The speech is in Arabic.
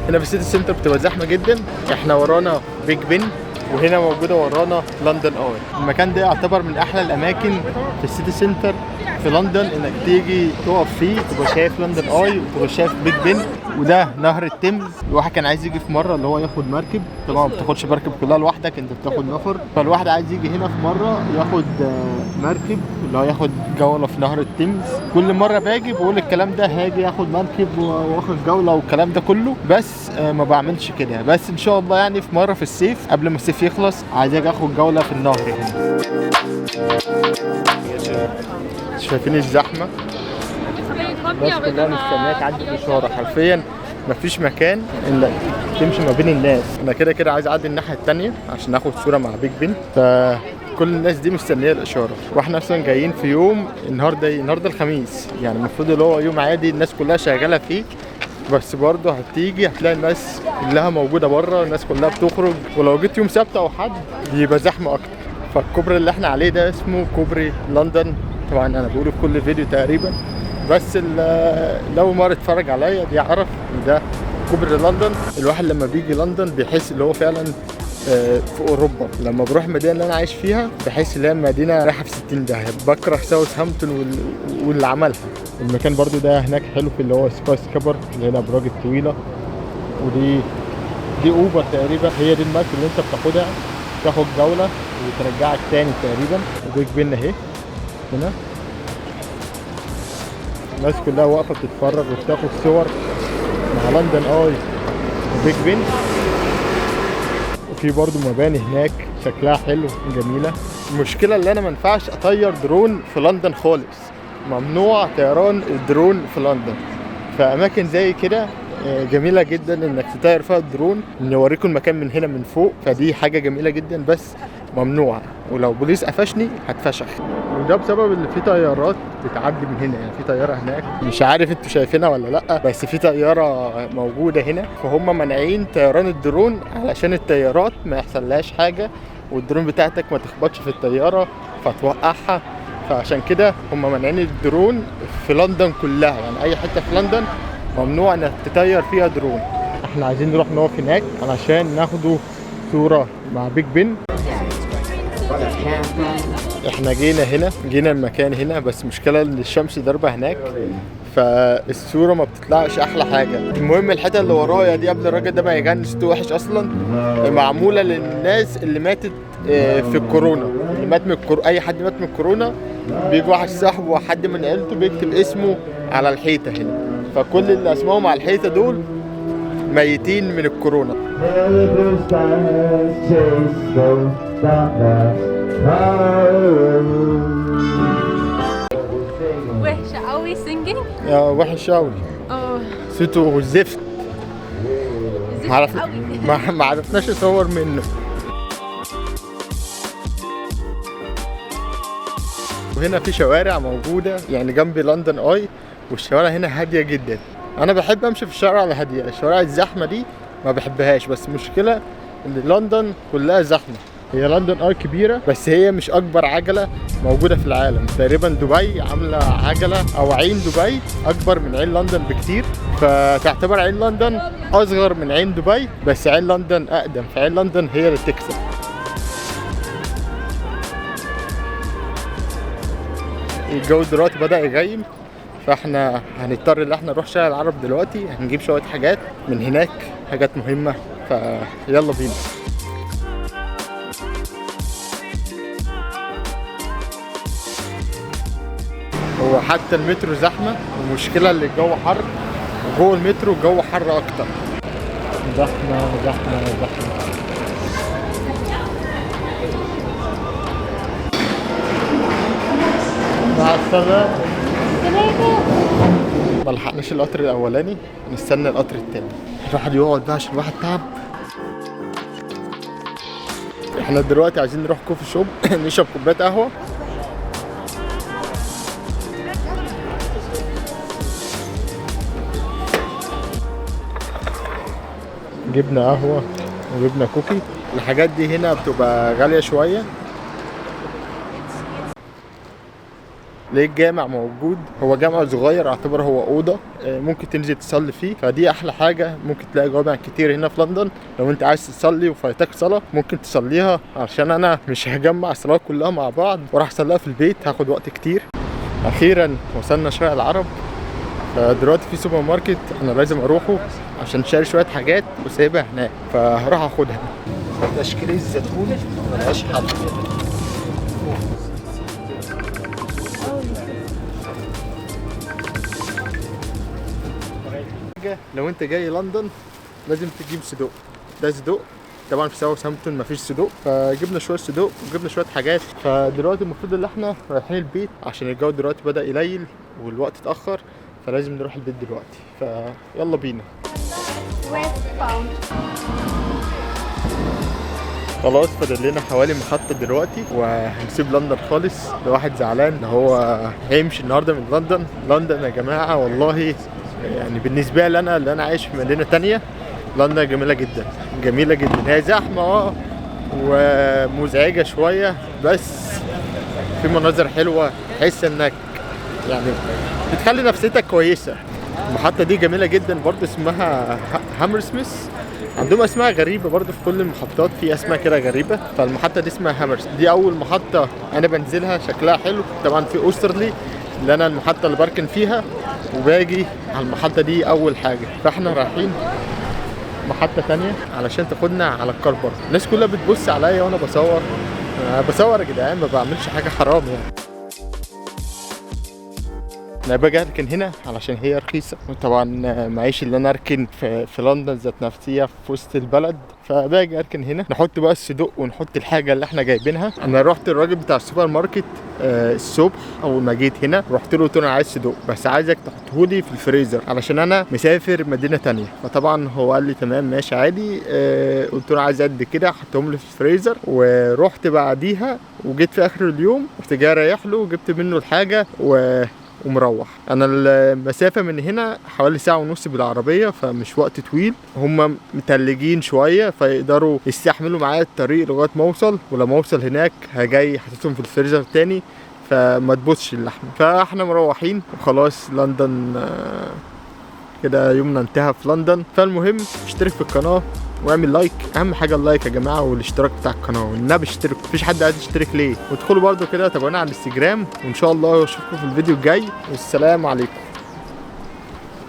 هنا في السيتي سنتر بتبقى زحمه جدا. احنا ورانا بيج بن، وهنا موجوده ورانا لندن اي. المكان ده يعتبر من احلى الاماكن في السيتي سنتر في لندن، انك تيجي تقف فيه تبقى شايف لندن اي وتبقى شايف بيج بن، وده نهر التيمز. الواحد كان عايز يجي في مره اللي هو ياخد مركب، طبعا ما بتاخدش مركب كلها لوحدك، انت بتاخد نفر. فالواحد عايز يجي هنا في مره ياخد مركب اللي هو ياخد جوله في نهر التيمز. كل مره باجي بقول الكلام ده، هاجي اخد مركب واخد جوله والكلام ده كله، بس ما بعملش كده. بس ان شاء الله يعني في مره في الصيف قبل ما الصيف يخلص عايز اجي اخد جوله في النهر هنا. شايفين الزحمه؟ الناس كلها مستنيه تعدي الاشاره، حرفيا مفيش مكان الا تمشي ما بين الناس. انا كده كده عايز اعدي الناحيه الثانيه عشان اخد صوره مع بيج بن، فكل الناس دي مستنيه الاشاره. واحنا اصلا جايين في يوم النهارده الخميس، يعني المفروض اللي هو يوم عادي الناس كلها شغاله فيه، بس برضه هتيجي هتلاقي الناس كلها موجوده بره، الناس كلها بتخرج. ولو جيت يوم سبت او حد بيبقى زحمه اكتر. فالكوبري اللي احنا عليه ده اسمه كوبري لندن، طبعا انا بقوله في كل فيديو تقريبا، بس لو مره اتفرج عليا بيعرف ان ده كوبري لندن. الواحد لما بيجي لندن بيحس اللي هو فعلا في اوروبا. لما بروح المدينه اللي انا عايش فيها بحس ان هي مدينه رايحه في 60 داهيه. بكره ساوثهامبتون واللي عملها. المكان برضو ده هناك حلو في اللي هو سكاي سكابر اللي هي الابراج الطويله، ودي اوبر تقريبا، هي دي المركب اللي انت بتاخدها تاخد جوله وترجعك تاني تقريبا. وبيج بن اهي هنا، الناس كلها واقفه بتتفرج وبتاخد صور مع لندن اي وبيج بن. وفي برضو مباني هناك شكلها حلو جميله. المشكله اللي انا ما ينفعش اطير درون في لندن خالص، ممنوع طيران الدرون في لندن. فاماكن زي كده جميله جدا انك تطير فيها الدرون، نوريكم المكان من هنا من فوق، فدي حاجه جميله جدا بس ممنوعه، ولو بوليس قفشني هتفشخ. وده بسبب ان في طيارات بتعدي من هنا. يعني في طياره هناك مش عارف انتوا شايفينها ولا لا، بس في طياره موجوده هنا، فهم مانعين طيران الدرون علشان الطيارات ما يحصلهاش حاجه والدرون بتاعتك ما تخبطش في الطياره فتوقعها. فعشان كده هم مانعين الدرون في لندن كلها، يعني اي حته في لندن ممنوع انك تطير فيها درون. احنا عايزين نروح نقف هناك علشان ناخدوا صوره مع بيج بن. احنا جينا المكان هنا، بس مشكله ان الشمس ضاربه هناك فالصوره ما بتطلعش احلى حاجه. المهم الحته اللي ورايا دي قبل الراجل ده ما يجنن صوته وحش اصلا، معموله للناس اللي ماتت في الكورونا، اللي مات من اي حد مات من الكورونا بيجي واحد صاحبه وحد من عيلته بيكتب اسمه على الحيطه هنا، فكل اللي اسمهم على الحيطه دول ميتين من الكورونا. وحش قوي singing. وحش قوي. صوته زفت. ما عرفناش نصور منه. وهنا في شوارع موجودة يعني جنب لندن اي، والشوارع هنا هادية جدا. انا بحب امشي في الشوارع الهادية، الشوارع الزحمة دي ما بحبهاش، بس مشكلة ان لندن كلها زحمة. هي لندن اي كبيرة بس هي مش اكبر عجلة موجودة في العالم. تقريبا دبي عاملة عجلة او عين دبي اكبر من عين لندن بكتير، فتعتبر عين لندن اصغر من عين دبي، بس عين لندن اقدم، فعين لندن هي اللي تكسب. الجو دلوقتي بدأ يغيم، فاحنا هنضطر ان احنا نروح شارع العرب دلوقتي، هنجيب شوية حاجات من هناك، حاجات مهمة، فيلا بينا. هو حتى المترو زحمة، والمشكلة اللي الجو حر، وجوه المترو الجو حر أكتر. زحمة زحمة زحمة. مع السلامة. ملحقناش القطر الأولاني، نستنى القطر التاني. الواحد يقعد بقى عشان الواحد تعب. احنا دلوقتي عايزين نروح كوفي شوب نشرب كوباية قهوة. جبنا قهوة وجبنا كوكي. الحاجات دي هنا بتبقى غالية شوية. لقيت جامع موجود، هو جامع صغير اعتبر هو اوضه ممكن تنزل تصلي فيه، فدي احلى حاجه. ممكن تلاقي جوامع كتير هنا في لندن، لو انت عايز تصلي وفايتك صلاه ممكن تصليها، عشان انا مش هجمع الصلاه كلها مع بعض وراح اصليها في البيت، هاخد وقت كتير. اخيرا وصلنا شارع العرب، فدلوقتي في سوبر ماركت انا لازم اروحه عشان شاري شويه حاجات وسايبها هناك، فهروح اخدها. تشكيل الزيتون ملهاش حل. لو انت جاي لندن لازم تجيب صدوق، ده صدوق طبعا في ساوثهامبتون مفيش صدوق، فجبنا شويه صدوق وجبنا شويه حاجات. فدلوقتي المفروض ان احنا رايحين البيت عشان الجو دلوقتي بدأ يليل والوقت اتأخر، فلازم نروح البيت دلوقتي، فيلا بينا. خلاص فاضل لنا حوالي محطة دلوقتي وهنسيب لندن خالص. الواحد زعلان ان هو هيمشي النهارده من لندن. لندن يا جماعة والله يعني بالنسبة لي انا اللي انا عايش في مدينة تانية، لندن جميلة جدا جميلة جدا. هي زحمة ومزعجة شوية، بس في مناظر حلوة، تحس انك يعني بتخلي نفسيتك كويسة. المحطة دي جميلة جدا برضه، اسمها هامرسميث. عندهم اسماء غريبة برضه في كل المحطات، في اسماء كده غريبة. فالمحطة دي اسمها هامرس، دي أول محطة أنا بنزلها، شكلها حلو. طبعا في أوسترلي اللي أنا المحطة اللي بركن فيها، وباجي على المحطة دي أول حاجة. فاحنا رايحين محطة تانية علشان تاخدنا على الكاربر. الناس كلها بتبص عليا وأنا بصور. أنا بصور يا جدعان، ما بعملش حاجة حرام يعني. انا باجي اركن هنا علشان هي رخيصه، وطبعا معيش اللي انا اركن في لندن ذات نفسها في وسط البلد، فباجي اركن هنا. نحط بقى الصدوق ونحط الحاجه اللي احنا جايبينها. انا رحت الراجل بتاع السوبر ماركت الصبح اول ما جيت هنا، رحت له قلت له انا عايز صدوق بس عايزك تحطه لي في الفريزر علشان انا مسافر مدينه تانية. فطبعا هو قال لي تمام ماشي عادي. قلت له عايز قد كده، حطهم لي في الفريزر. ورحت بعديها وجيت في اخر اليوم رحت جاي رايح له وجبت منه الحاجه ومروح. انا المسافه من هنا حوالي ساعه ونص بالعربيه، فمش وقت طويل. هم متلجين شويه فيقدروا يستحملوا معايا الطريق لغايه ما اوصل، ولما اوصل هناك هجاي حاططهم في الفريزر تاني فما تبوظش اللحمه. فاحنا مروحين وخلاص. لندن كده يومنا انتهى في لندن. فالمهم اشترك في القناه واعمل لايك، اهم حاجه اللايك يا جماعه والاشتراك بتاع القناه، والنبي اشترك، مفيش حد عايز يشترك ليه. وادخلوا برده كده تابعونا على الانستجرام، وان شاء الله اشوفكم في الفيديو الجاي، والسلام عليكم.